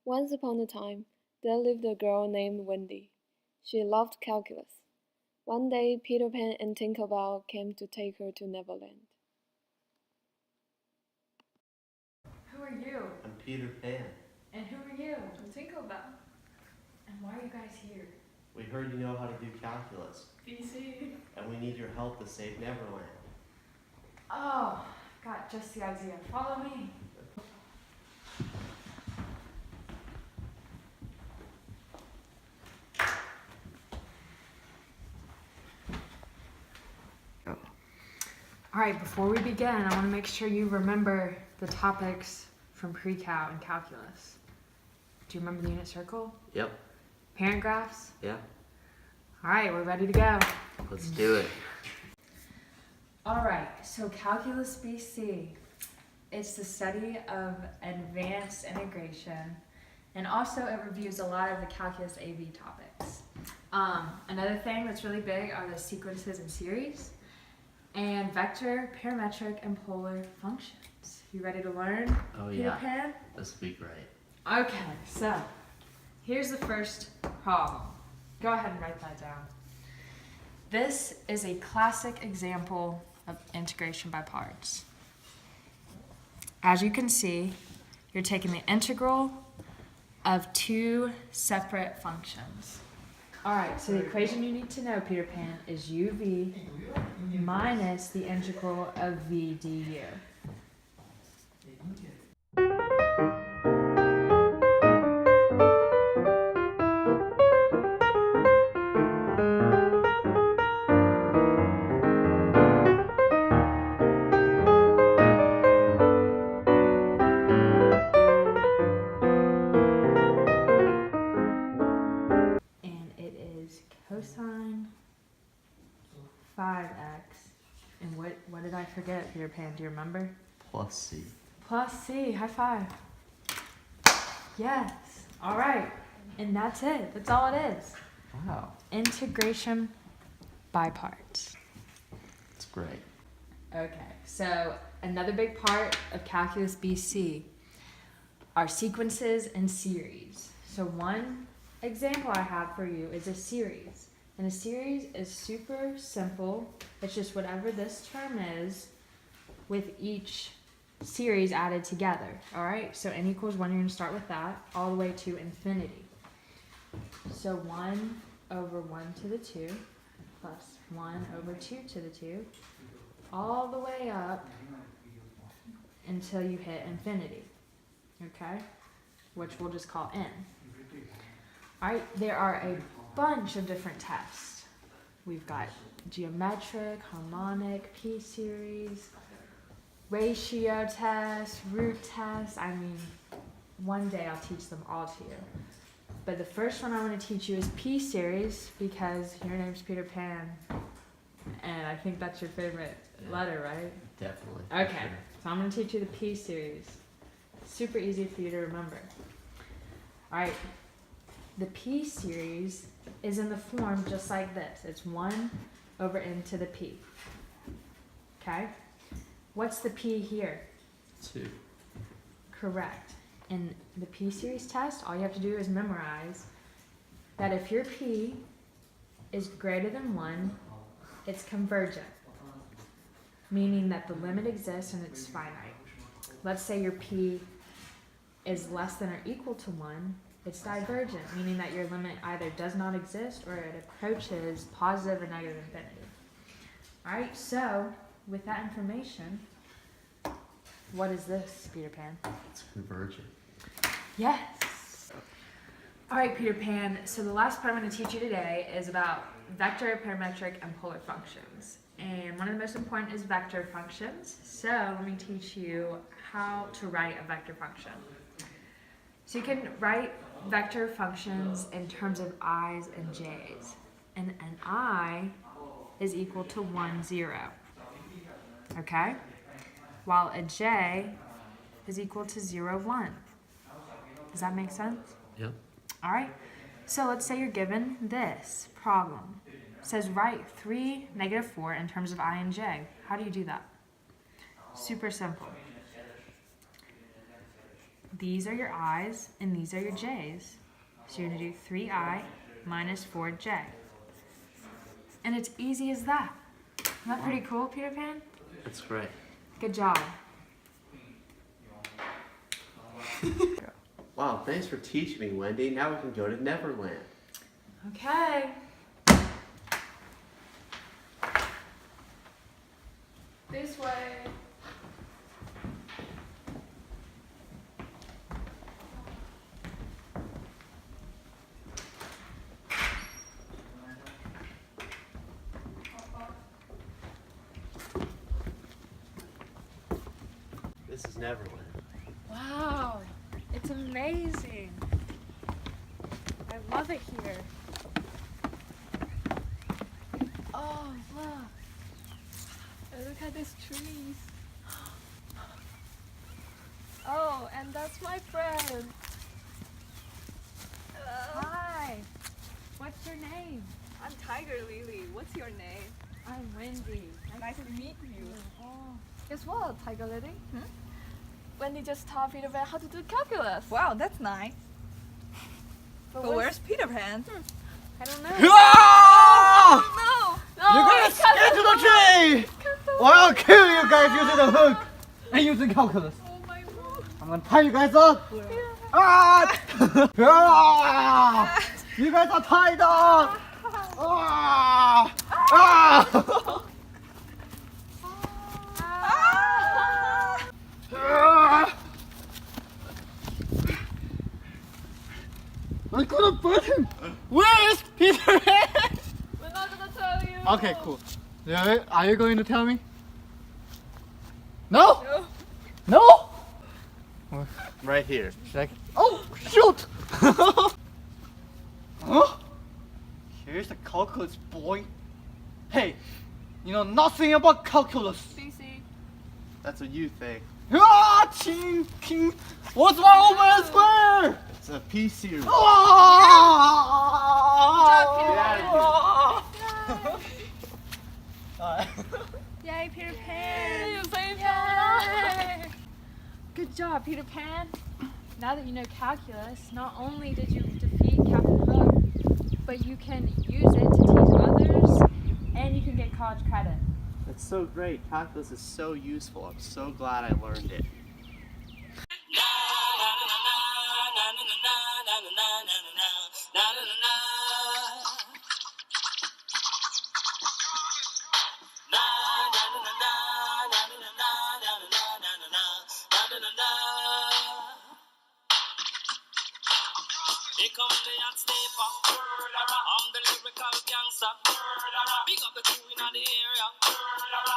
Once upon a time, there lived a girl named Wendy. She loved calculus. One day, Peter Pan and Tinker Bell came to take her to Neverland. Who are you? I'm Peter Pan. And who are you? I'm Tinker Bell. And why are you guys here? We heard you know how to do calculus, BC. and we need your help to save Neverland. Oh, got just the idea. Follow me. All right, before we begin, I want to make sure you remember the topics from pre-cal and calculus. Do you remember the unit circle? Yep. Parent graphs? Yeah. All right, we're ready to go. Let's do it. All right, so Calculus BC, it's the study of advanced integration, and also it reviews a lot of the Calculus AP topics. Another thing that's really big are the sequences and series, and vector, parametric, and polar functions. You ready to learn, Peter Pan? This will be great. Okay, so here's the first problem. Go ahead and write that down. This is a classic example of integration by parts. As you can see, you're taking the integral of two separate functions. All right, so the equation you need to know, Peter Pan, is uv minus the integral of v du. Cosine 5x, and what did I forget, Peter Pan? Do you remember? Plus C. Plus C. High five. Yes. All right. And that's it. That's all it is. Wow. Integration by parts. That's great. Okay. So another big part of Calculus BC are sequences and series. So one example I have for you is a series. And a series is super simple. It's just whatever this term is with each series added together. All right, so n equals 1, you're going to start with that all the way to infinity. So 1 over 1 to the 2 plus 1 over 2 to the 2 all the way up until you hit infinity. Okay, which we'll just call n. All right, there are a bunch of different tests. We've got geometric, harmonic, p-series, ratio test, root test. I mean, one day I'll teach them all to you. But the first one I want to teach you is p-series because your name's Peter Pan, and I think that's your favorite letter, right? Definitely. Okay, so I'm going to teach you the p-series. Super easy for you to remember. All right. The p-series is in the form just like this. It's 1 over n to the p. Okay? What's the p here? 2. Correct. In the p-series test, all you have to do is memorize that if your p is greater than 1, it's convergent, meaning that the limit exists and it's finite. Let's say your p is less than or equal to 1. It's divergent, meaning that your limit either does not exist or it approaches positive or negative infinity. All right, so with that information, what is this, Peter Pan? It's convergent. Yes. All right, Peter Pan, so the last part I'm going to teach you today is about vector, parametric, and polar functions. And one of the most important is vector functions. So let me teach you how to write a vector function. So you can write vector functions in terms of i's and j's. And an I is equal to 1, 0. Okay? While a j is equal to 0, 1. Does that make sense? Yep. All right. So let's say you're given this problem. It says write 3, -4 in terms of I and j. How do you do that? Super simple. these are your i's and these are your j's. So you're going to do 3i minus 4j. And it's easy as that. Isn't that pretty cool, Peter Pan? That's great. Good job. Wow, thanks for teaching me, Wendy. Now we can go to Neverland. Okay. This way. This is Neverland. Wow, it's amazing. I love it here. Oh, look. And look at these trees. Oh, and that's my friend. Hi. What's your name? I'm Tiger Lily. What's your name? I'm Wendy. Nice to meet you. Oh. Guess what, Tiger Lady? Wendy just taught Peter Pan how to do calculus. Wow, that's nice. But where's Peter Pan? I don't know. Ah! No! You're gonna get to the tree! Or I'll kill you guys using the hook and using calculus. Oh my god. I'm gonna tie you guys up. Ah! Ah! You guys are tied up. Ah! Ah! Ah! I couldn't put him. Where's Peter Pan? We're not gonna tell you. Okay, cool. Yeah, are you going to tell me? No? No? Right here. Like, oh, shoot! Huh? Here's the calculus, boy. Hey, you know nothing about calculus. BC. That's what you think. Ah, ching, king. What's wrong over a square? It's a P series. Ah! Yay, Peter Pan. You saved Yay. Good job, Peter Pan. Now that you know calculus, not only did you defeat Captain Hook, but you can use it to teach others, and you can get college credit. That's so great. Calculus is so useful. I'm so glad I learned it. Here come the hot stepper. I'm the lyrical gangster. Big up the crew in the area.